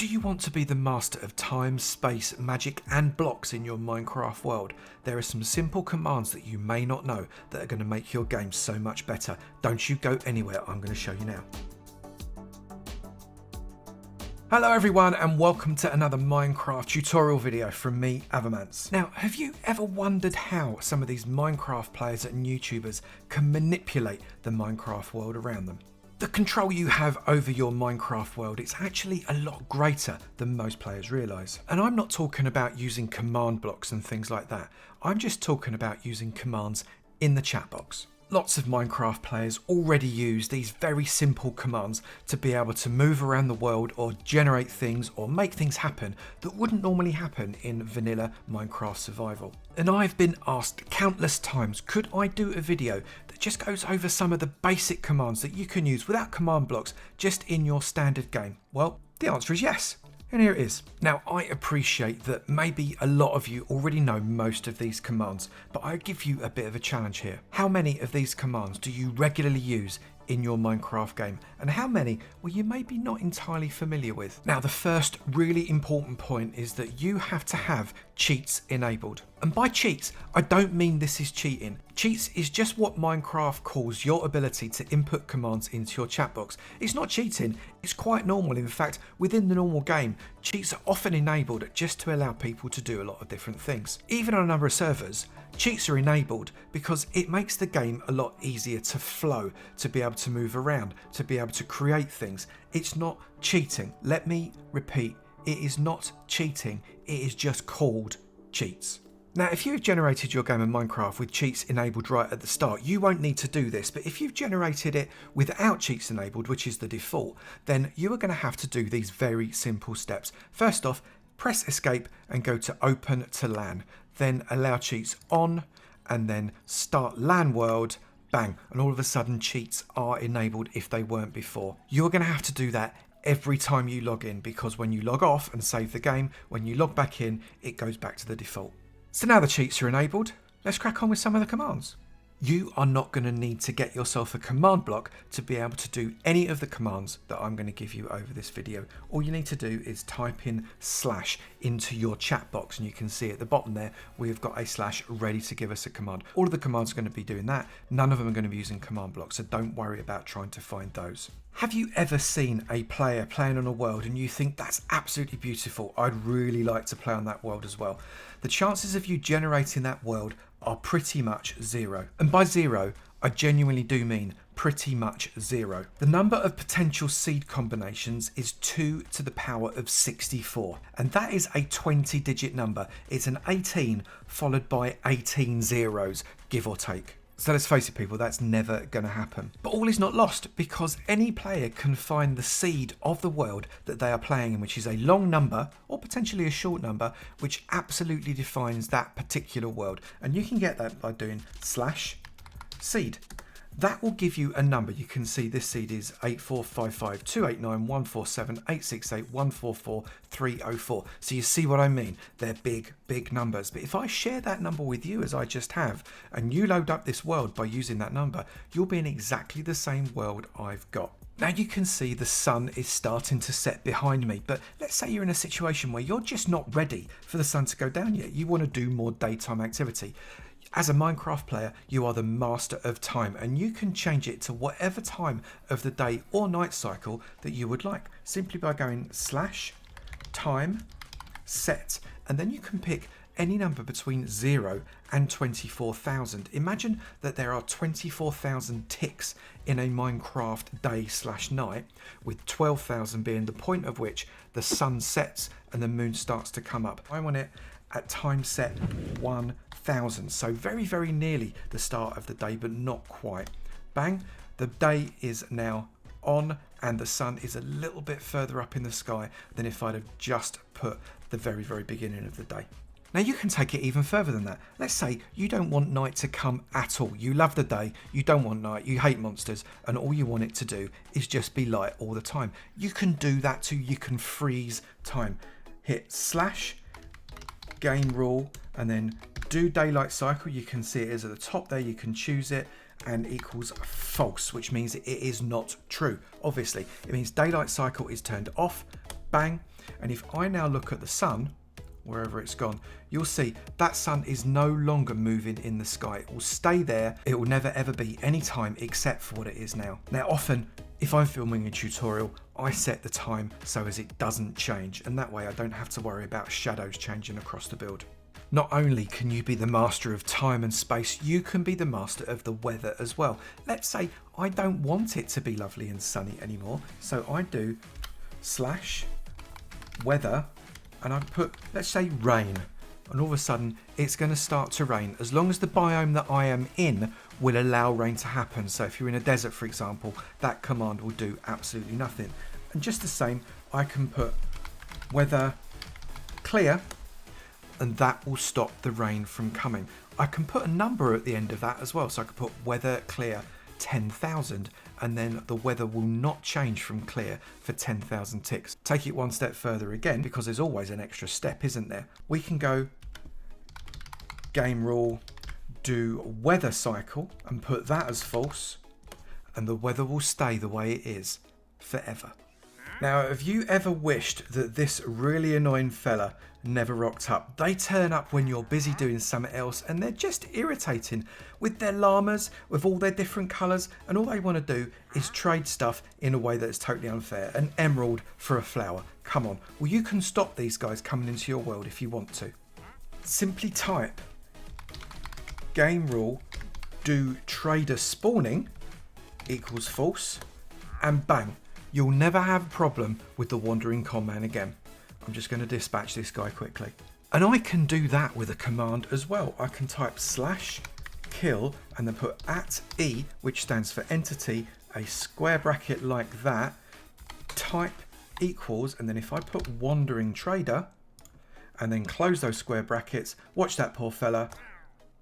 Do you want to be the master of time, space, magic and blocks in your Minecraft world? There are some simple commands that you may not know that are going to make your game so much better. Don't you go anywhere, I'm going to show you now. Hello everyone and welcome to another Minecraft tutorial video from me, Avomance. Now, have you ever wondered how some of these Minecraft players and YouTubers can manipulate the Minecraft world around them? The control you have over your Minecraft world is actually a lot greater than most players realise. And I'm not talking about using command blocks and things like that. I'm just talking about using commands in the chat box. Lots of Minecraft players already use these very simple commands to be able to move around the world or generate things or make things happen that wouldn't normally happen in vanilla Minecraft survival. And I've been asked countless times, could I do a video that just goes over some of the basic commands that you can use without command blocks just in your standard game? Well, the answer is yes. And here it is. Now, I appreciate that maybe a lot of you already know most of these commands, but I give you a bit of a challenge here. How many of these commands do you regularly use in your Minecraft game? And how many were you maybe not entirely familiar with? Now, the first really important point is that you have to have cheats enabled. And by cheats, I don't mean this is cheating. Cheats is just what Minecraft calls your ability to input commands into your chat box. It's not cheating, it's quite normal. In fact, within the normal game, cheats are often enabled just to allow people to do a lot of different things. Even on a number of servers, cheats are enabled because it makes the game a lot easier to flow, to be able to move around, to be able to create things. It's not cheating. Let me repeat, it is not cheating, it is just called cheats. Now, if you've generated your game of Minecraft with cheats enabled right at the start, you won't need to do this, but if you've generated it without cheats enabled, which is the default, then you are going to have to do these very simple steps. First off, press escape and go to open to LAN, then allow cheats on, and then start LAN world, bang, and all of a sudden cheats are enabled if they weren't before. You're going to have to do that every time you log in, because when you log off and save the game, when you log back in, it goes back to the default. So now the cheats are enabled, let's crack on with some of the commands. You are not going to need to get yourself a command block to be able to do any of the commands that I'm going to give you over this video. All you need to do is type in / into your chat box, and you can see at the bottom there we've got a / ready to give us a command. All of the commands are going to be doing that. None of them are going to be using command blocks, so don't worry about trying to find those. Have you ever seen a player playing on a world and you think that's absolutely beautiful? I'd really like to play on that world as well. The chances of you generating that world are pretty much zero. And by zero, I genuinely do mean pretty much zero. The number of potential seed combinations is 2 to the power of 64. And that is a 20-digit number. It's an 18 followed by 18 zeros, give or take. So let's face it, people, that's never going to happen. But all is not lost, because any player can find the seed of the world that they are playing in, which is a long number or potentially a short number, which absolutely defines that particular world. And you can get that by doing /seed. That will give you a number. You can see this seed is 8455289147868144 So you see what I mean? They're big, big numbers. But if I share that number with you as I just have, and you load up this world by using that number, you'll be in exactly the same world I've got. Now you can see the sun is starting to set behind me, but let's say you're in a situation where you're just not ready for the sun to go down yet. You want to do more daytime activity. As a Minecraft player, you are the master of time, and you can change it to whatever time of the day or night cycle that you would like, simply by going /time set, and then you can pick any number between 0 and 24,000. Imagine that there are 24,000 ticks in a Minecraft day / night, with 12,000 being the point at which the sun sets and the moon starts to come up. I want it at time set 1000, so very, very nearly the start of the day, but not quite. Bang, the day is now on, and the sun is a little bit further up in the sky than if I'd have just put the very, very beginning of the day. Now you can take it even further than that. Let's say you don't want night to come at all. You love the day, you don't want night, you hate monsters, and all you want it to do is just be light all the time. You can do that too. You can freeze time. Hit /game rule and then do daylight cycle. You can see it is at the top there. You can choose it, and equals false, which means it is not true. Obviously, it means daylight cycle is turned off bang. And if I now look at the sun, wherever it's gone, you'll see that sun is no longer moving in the sky. It will stay there. It will never ever be any time except for what it is now. Now often, if I'm filming a tutorial, I set the time so as it doesn't change, and that way I don't have to worry about shadows changing across the build. Not only can you be the master of time and space, you can be the master of the weather as well. Let's say I don't want it to be lovely and sunny anymore, so I do /weather, and I put, let's say, rain, and all of a sudden it's going to start to rain as long as the biome that I am in will allow rain to happen. So if you're in a desert, for example, that command will do absolutely nothing. And just the same, I can put weather clear, and that will stop the rain from coming. I can put a number at the end of that as well, so I could put weather clear 10,000, and then the weather will not change from clear for 10,000 ticks. Take it one step further again, because there's always an extra step, isn't there? We can go game rule, do weather cycle, and put that as false, and the weather will stay the way it is forever. Now, have you ever wished that this really annoying fella never rocked up? They turn up when you're busy doing something else, and they're just irritating with their llamas, with all their different colours, and all they want to do is trade stuff in a way that is totally unfair. An emerald for a flower. Come on. Well, you can stop these guys coming into your world if you want to. Simply type game rule do trader spawning equals false, and bang. You'll never have a problem with the wandering conman again. I'm just going to dispatch this guy quickly. And I can do that with a command as well. I can type /kill and then put @e, which stands for entity, a square bracket like that, type equals, and then if I put wandering trader and then close those square brackets, watch that poor fella,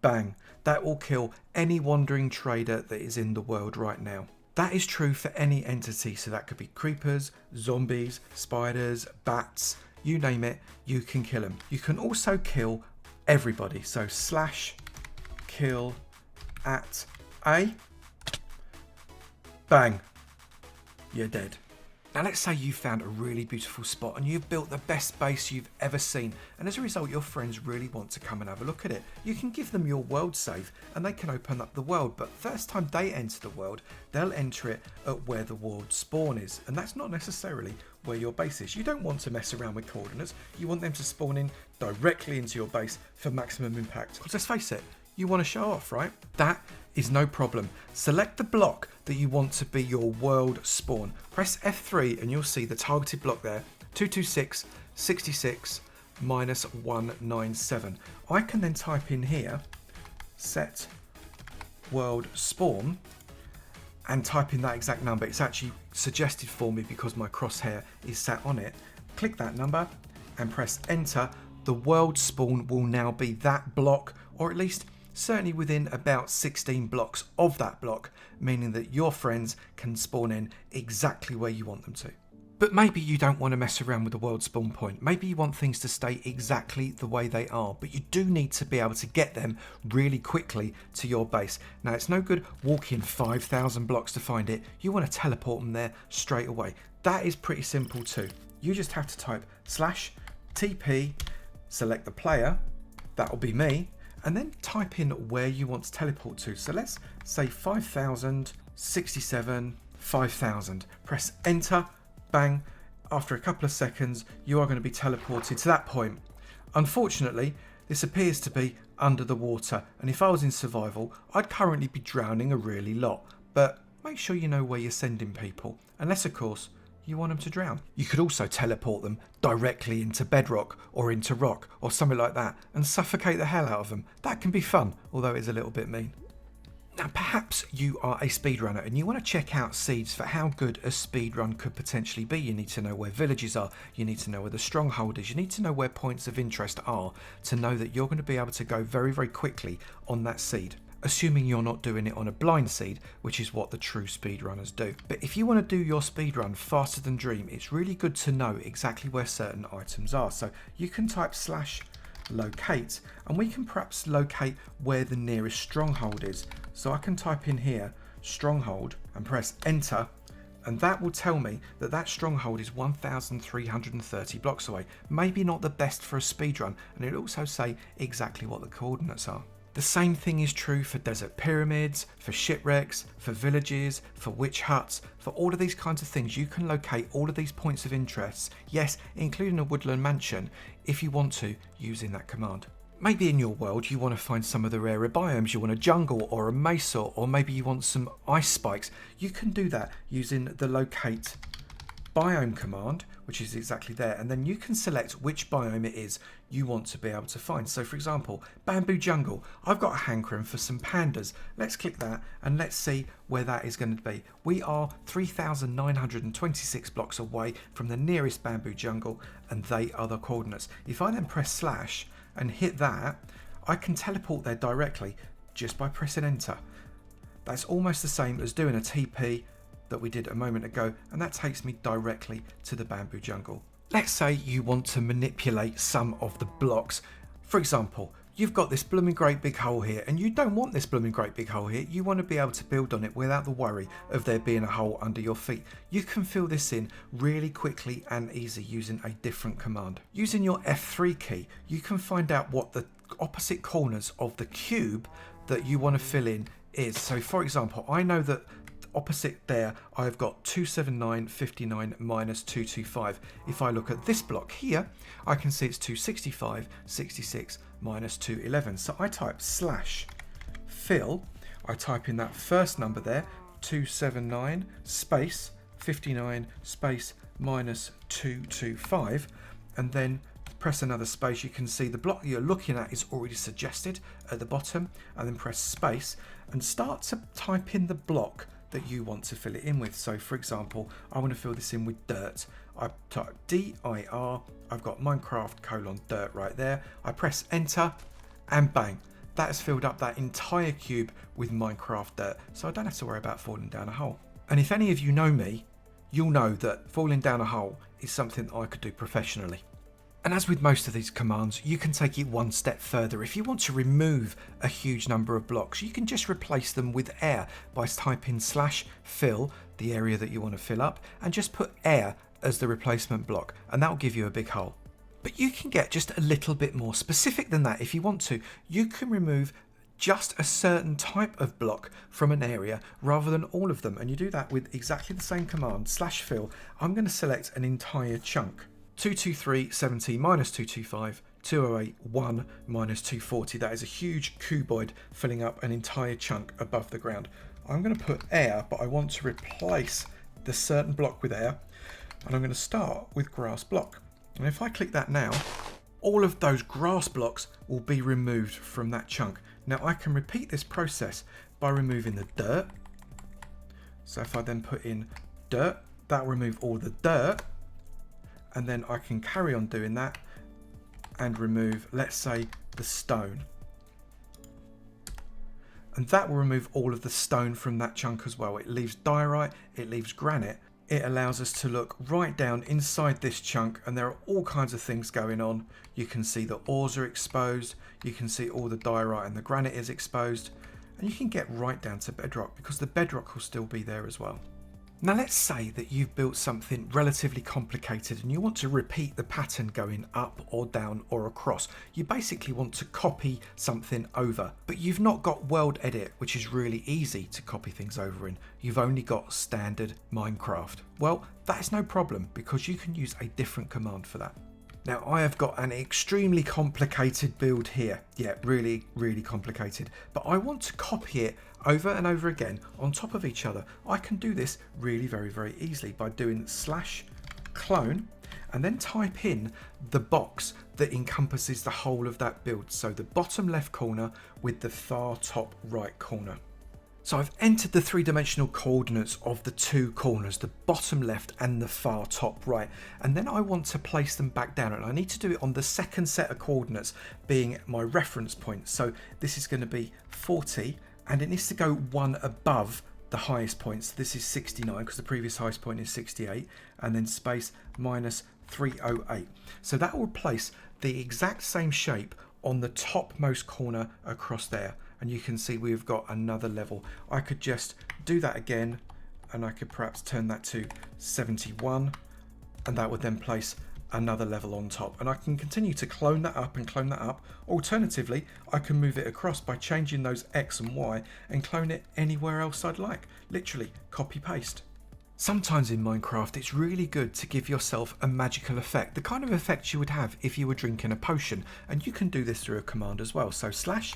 bang. That will kill any wandering trader that is in the world right now. That is true for any entity, so that could be creepers, zombies, spiders, bats, you name it, you can kill them. You can also kill everybody, so /kill @a, bang, you're dead. Now let's say you found a really beautiful spot and you've built the best base you've ever seen, and as a result your friends really want to come and have a look at it. You can give them your world save and they can open up the world, but first time they enter the world, they'll enter it at where the world spawn is, and that's not necessarily where your base is. You don't want to mess around with coordinates, you want them to spawn in directly into your base for maximum impact. Because let's face it, you want to show off, right? That is no problem. Select the block that you want to be your world spawn. Press F3 and you'll see the targeted block there, 226, 66, -197. I can then type in here, set world spawn, and type in that exact number. It's actually suggested for me because my crosshair is sat on it. Click that number and press enter. The world spawn will now be that block, or at least certainly within about 16 blocks of that block, meaning that your friends can spawn in exactly where you want them to. But maybe you don't want to mess around with the world spawn point. Maybe you want things to stay exactly the way they are, but you do need to be able to get them really quickly to your base. Now, it's no good walking 5,000 blocks to find it. You want to teleport them there straight away. That is pretty simple too. You just have to type /TP, select the player, that will be me, and then type in where you want to teleport to. So let's say 5,000, 67, 5,000. Press enter, bang. After a couple of seconds, you are going to be teleported to that point. Unfortunately, this appears to be under the water, and if I was in survival, I'd currently be drowning a really lot. But make sure you know where you're sending people, unless of course you want them to drown. You could also teleport them directly into bedrock or into rock or something like that and suffocate the hell out of them. That can be fun, although it's a little bit mean. Now, perhaps you are a speedrunner and you want to check out seeds for how good a speedrun could potentially be. You need to know where villages are, you need to know where the stronghold is, you need to know where points of interest are to know that you're going to be able to go very, very quickly on that seed. Assuming you're not doing it on a blind seed, which is what the true speedrunners do. But if you want to do your speedrun faster than Dream, it's really good to know exactly where certain items are. So you can type /locate, and we can perhaps locate where the nearest stronghold is. So I can type in here stronghold and press enter, And that will tell me that that stronghold is 1,330 blocks away. Maybe not the best for a speedrun, and it'll also say exactly what the coordinates are. The same thing is true for desert pyramids, for shipwrecks, for villages, for witch huts, for all of these kinds of things. You can locate all of these points of interest, yes, including a woodland mansion, if you want to, using that command. Maybe in your world you want to find some of the rarer biomes, you want a jungle or a mesa, or maybe you want some ice spikes. You can do that using the locate biome command, which is exactly there, and then you can select which biome it is you want to be able to find. So for example, bamboo jungle, I've got a hankering for some pandas. Let's click that and let's see where that is going to be. We are 3,926 blocks away from the nearest bamboo jungle, and they are the coordinates. If I then press slash and hit that, I can teleport there directly just by pressing enter. That's almost the same as doing a TP that we did a moment ago, and that takes me directly to the bamboo jungle. Let's say you want to manipulate some of the blocks. For example, you've got this blooming great big hole here, and you don't want this blooming great big hole here. You want to be able to build on it without the worry of there being a hole under your feet. You can fill this in really quickly and easy using a different command. Using your F3 key, you can find out what the opposite corners of the cube that you want to fill in is. So for example, I know that opposite there I've got 279, 59 minus 225. If I look at this block here, I can see it's 265, 66 minus 211. So I type slash fill, I type in that first number there, 279 space 59 space minus 225, and then press another space. You can see the block you're looking at is already suggested at the bottom, and then press space and start to type in the block that you want to fill it in with. So for example, I want to fill this in with dirt. I type dir, I've got Minecraft : dirt right there. I press enter and bang, that has filled up that entire cube with Minecraft dirt, so I don't have to worry about falling down a hole. And if any of you know me, you'll know that falling down a hole is something I could do professionally. And as with most of these commands, you can take it one step further. If you want to remove a huge number of blocks, you can just replace them with air by typing slash fill, the area that you want to fill up, and just put air as the replacement block, and that'll give you a big hole. But you can get just a little bit more specific than that if you want to. You can remove just a certain type of block from an area rather than all of them, and you do that with exactly the same command, slash fill. I'm going to select an entire chunk. 223, 70 minus 225, 208, 1 minus 240. That is a huge cuboid filling up an entire chunk above the ground. I'm going to put air, but I want to replace the certain block with air, and I'm going to start with grass block. And if I click that now, all of those grass blocks will be removed from that chunk. Now I can repeat this process by removing the dirt. So if I then put in dirt, that will remove all the dirt. And then I can carry on doing that and remove, let's say, the stone. And that will remove all of the stone from that chunk as well. It leaves diorite, it leaves granite. It allows us to look right down inside this chunk, and there are all kinds of things going on. You can see the ores are exposed, you can see all the diorite and the granite is exposed, and you can get right down to bedrock because the bedrock will still be there as well. Now let's say that you've built something relatively complicated and you want to repeat the pattern going up or down or across. You basically want to copy something over, but you've not got World Edit, which is really easy to copy things over in. You've only got standard Minecraft. Well, that is no problem because you can use a different command for that. Now I have got an extremely complicated build here. Yeah, really, really complicated. But I want to copy it over and over again on top of each other. I can do this really very easily by doing slash clone and then type in the box that encompasses the whole of that build. So the bottom left corner with the far top right corner. So I've entered the three-dimensional coordinates of the two corners, the bottom left and the far top right, and then I want to place them back down, and I need to do it on the second set of coordinates being my reference point. So this is going to be 40 and it needs to go one above the highest point. So this is 69 because the previous highest point is 68, and then space minus 308. So that will place the exact same shape on the topmost corner across there. And you can see we've got another level. I could just do that again and I could perhaps turn that to 71, and that would then place another level on top, and I can continue to clone that up and clone that up. Alternatively, I can move it across by changing those X and Y and clone it anywhere else I'd like. Literally copy paste. Sometimes in Minecraft it's really good to give yourself a magical effect, the kind of effect you would have if you were drinking a potion, and you can do this through a command as well. So slash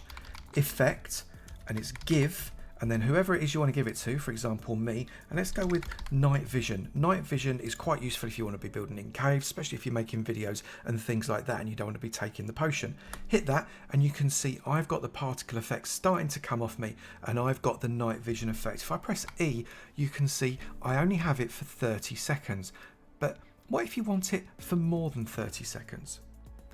effect, and it's give, and then whoever it is you want to give it to, for example me, and let's go with night vision. Night vision is quite useful if you want to be building in caves, especially if you're making videos and things like that and you don't want to be taking the potion. Hit that and you can see I've got the particle effect starting to come off me, and I've got the night vision effect. If I press E, you can see I only have it for 30 seconds. But what if you want it for more than 30 seconds?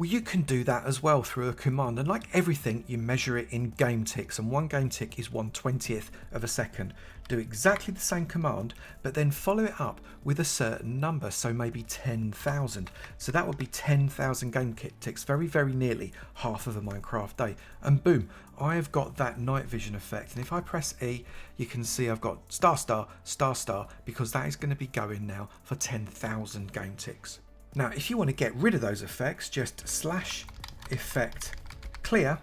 Well, you can do that as well through a command, and like everything, you measure it in game ticks, and 1 game tick is 1/20th of a second. Do exactly the same command, but then follow it up with a certain number, so maybe 10,000. So that would be 10,000 game ticks, very, very nearly half of a Minecraft day. And boom, I have got that night vision effect. And if I press E, you can see I've got star, star, star, star, because that is going to be going now for 10,000 game ticks. Now, if you want to get rid of those effects, just slash effect clear,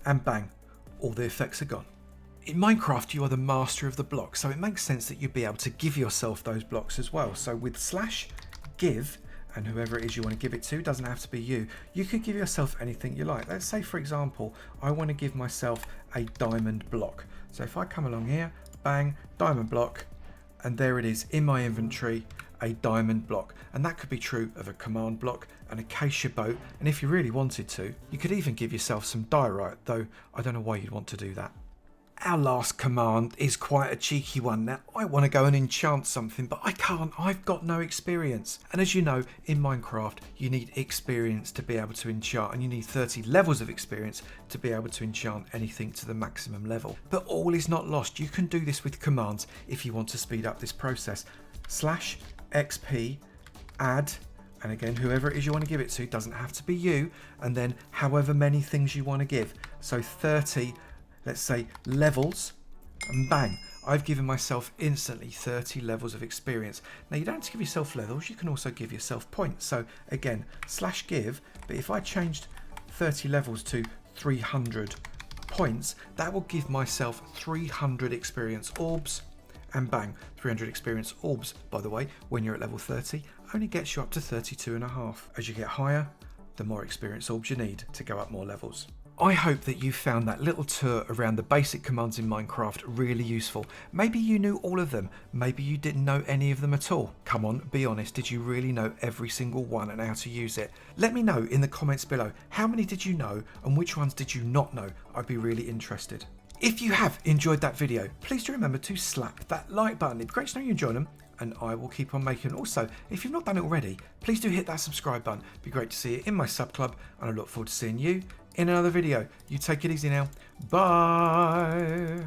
and bang, all the effects are gone. In Minecraft, you are the master of the block, so it makes sense that you'd be able to give yourself those blocks as well. So with slash give, and whoever it is you want to give it to, doesn't have to be you, you could give yourself anything you like. Let's say, for example, I want to give myself a diamond block. So if I come along here, bang, diamond block, and there it is in my inventory, a diamond block. And that could be true of a command block, an acacia boat, and if you really wanted to, you could even give yourself some diorite, though I don't know why you'd want to do that. Our last command is quite a cheeky one. Now, I want to go and enchant something, but I can't. I've got no experience. And as you know, in Minecraft, you need experience to be able to enchant, and you need 30 levels of experience to be able to enchant anything to the maximum level. But all is not lost. You can do this with commands if you want to speed up this process. Slash XP add, and again, whoever it is you want to give it to, doesn't have to be you, and then however many things you want to give. So 30, let's say, levels, and bang, I've given myself instantly 30 levels of experience. Now, you don't have to give yourself levels, you can also give yourself points. So again, slash give, but if I changed 30 levels to 300 points, that will give myself 300 experience orbs, and bang, 300 experience orbs, by the way, when you're at level 30, only gets you up to 32.5. As you get higher, the more experience orbs you need to go up more levels. I hope that you found that little tour around the basic commands in Minecraft really useful. Maybe you knew all of them, maybe you didn't know any of them at all. Come on, be honest, did you really know every single one and how to use it? Let me know in the comments below, how many did you know and which ones did you not know? I'd be really interested. If you have enjoyed that video, please do remember to slap that like button. It'd be great to know you enjoyed them, and I will keep on making. Also, if you've not done it already, please do hit that subscribe button. It'd be great to see you in my sub club, and I look forward to seeing you in another video. You take it easy now. Bye.